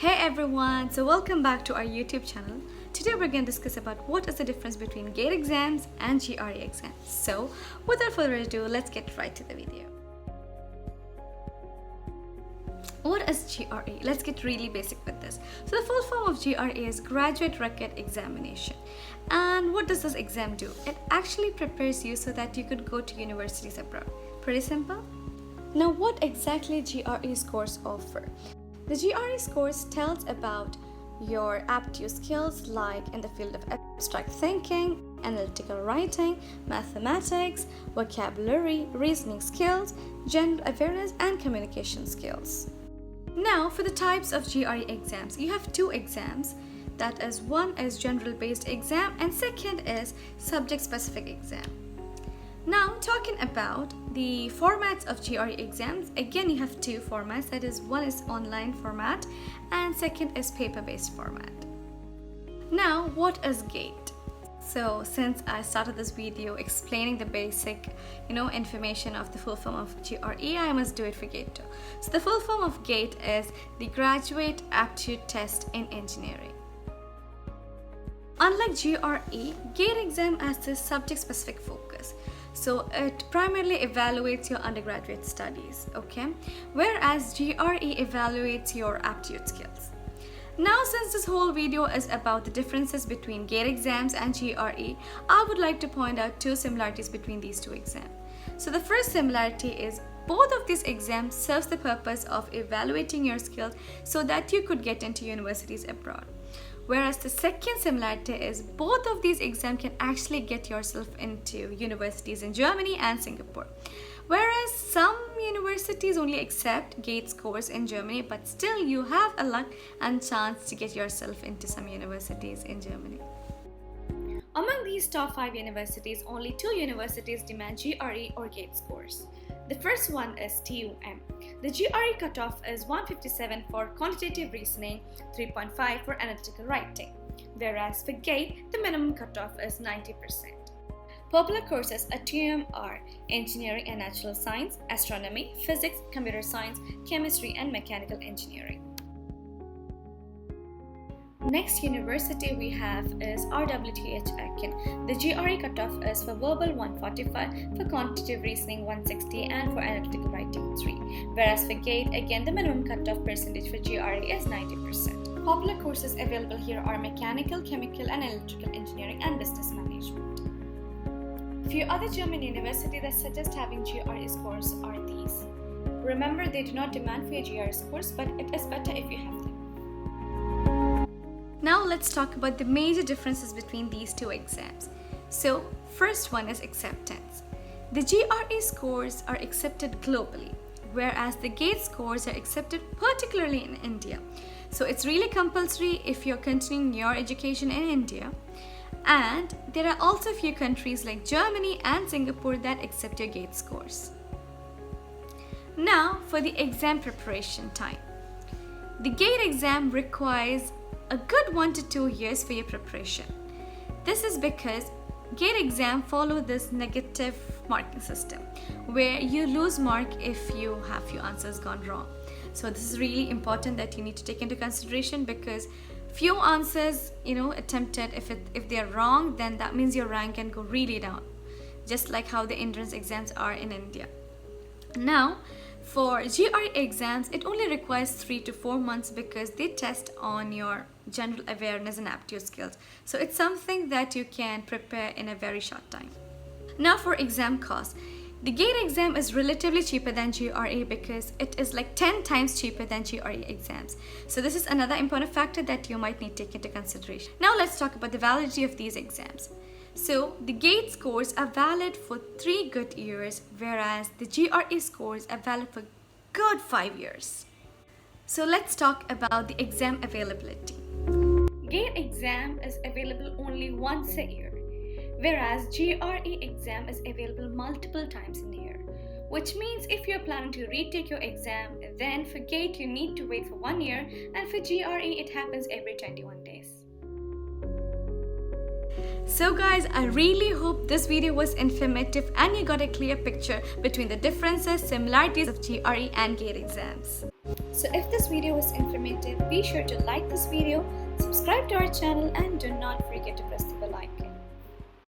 Hey everyone, so welcome back to our YouTube channel. Today we're going to discuss about what is the difference between GATE exams and GRE exams. So without further ado, let's get right to the video. What is GRE? Let's get really basic with this. So the full form of GRE is Graduate Record Examination. And what does this exam do? It actually prepares you so that you could go to universities abroad. Pretty simple? Now what exactly GRE scores offer? The GRE scores tells about your aptitude skills like in the field of abstract thinking, analytical writing, mathematics, vocabulary, reasoning skills, general awareness and communication skills. Now for the types of GRE exams, you have two exams. That is, one is general based exam and second is subject specific exam. Now talking about the formats of GRE exams, again you have two formats, that is, one is online format and second is paper-based format. Now what is GATE? So since I started this video explaining the basic information of the full form of GRE, I must do it for GATE too. So the full form of GATE is the Graduate Aptitude Test in Engineering. Unlike GRE, GATE exam has this subject-specific focus. So it primarily evaluates your undergraduate studies, okay? Whereas GRE evaluates your aptitude skills. Now since this whole video is about the differences between GATE exams and GRE, I would like to point out two similarities between these two exams. So the first similarity is both of these exams serves the purpose of evaluating your skills so that you could get into universities abroad. Whereas the second similarity is both of these exams can actually get yourself into universities in Germany and Singapore. Whereas some universities only accept GATE scores in Germany, but still you have a luck and chance to get yourself into some universities in Germany. Among these top 5 universities, only 2 universities demand GRE or GATE scores. The first one is TUM. The GRE cutoff is 157 for quantitative reasoning, 3.5 for analytical writing, whereas for GATE, the minimum cutoff is 90%. Popular courses at TUM are Engineering and Natural Science, Astronomy, Physics, Computer Science, Chemistry, and Mechanical Engineering. Next university we have is RWTH Aachen. The GRE cutoff is for verbal 145, for quantitative reasoning 160 and for analytical writing 3. Whereas for GATE, again the minimum cutoff percentage for GRE is 90%. Popular courses available here are Mechanical, Chemical and Electrical Engineering and Business Management. Few other German universities that suggest having GRE scores are these. Remember, they do not demand for your GRE scores, but it is better if you have them. Now let's talk about the major differences between these two exams. So first one is acceptance. The GRE scores are accepted globally, whereas the GATE scores are accepted particularly in India. So it's really compulsory if you're continuing your education in India. And there are also a few countries like Germany and Singapore that accept your GATE scores. Now for the exam preparation time. The GATE exam requires a good 1 to 2 years for your preparation. This is because GATE exam follow this negative marking system where you lose mark if you have few answers gone wrong. So this is really important that you need to take into consideration, because few answers attempted, if they are wrong, then that means your rank can go really down, just like how the entrance exams are in India. Now for GRE exams, it only requires 3 to 4 months because they test on your general awareness and aptitude skills. So it's something that you can prepare in a very short time. Now for exam cost. The GATE exam is relatively cheaper than GRE because it is like 10 times cheaper than GRE exams. So this is another important factor that you might need to take into consideration. Now let's talk about the validity of these exams. So the GATE scores are valid for 3 good years, whereas the GRE scores are valid for good 5 years. So let's talk about the exam availability. GATE exam is available only once a year, whereas GRE exam is available multiple times in a year. Which means if you're planning to retake your exam, then for GATE you need to wait for 1 year, and for GRE it happens every 21 days. So guys, I really hope this video was informative and you got a clear picture between the differences, similarities of GRE and GATE exams. So if this video was informative, be sure to like this video, subscribe to our channel and do not forget to press the bell icon.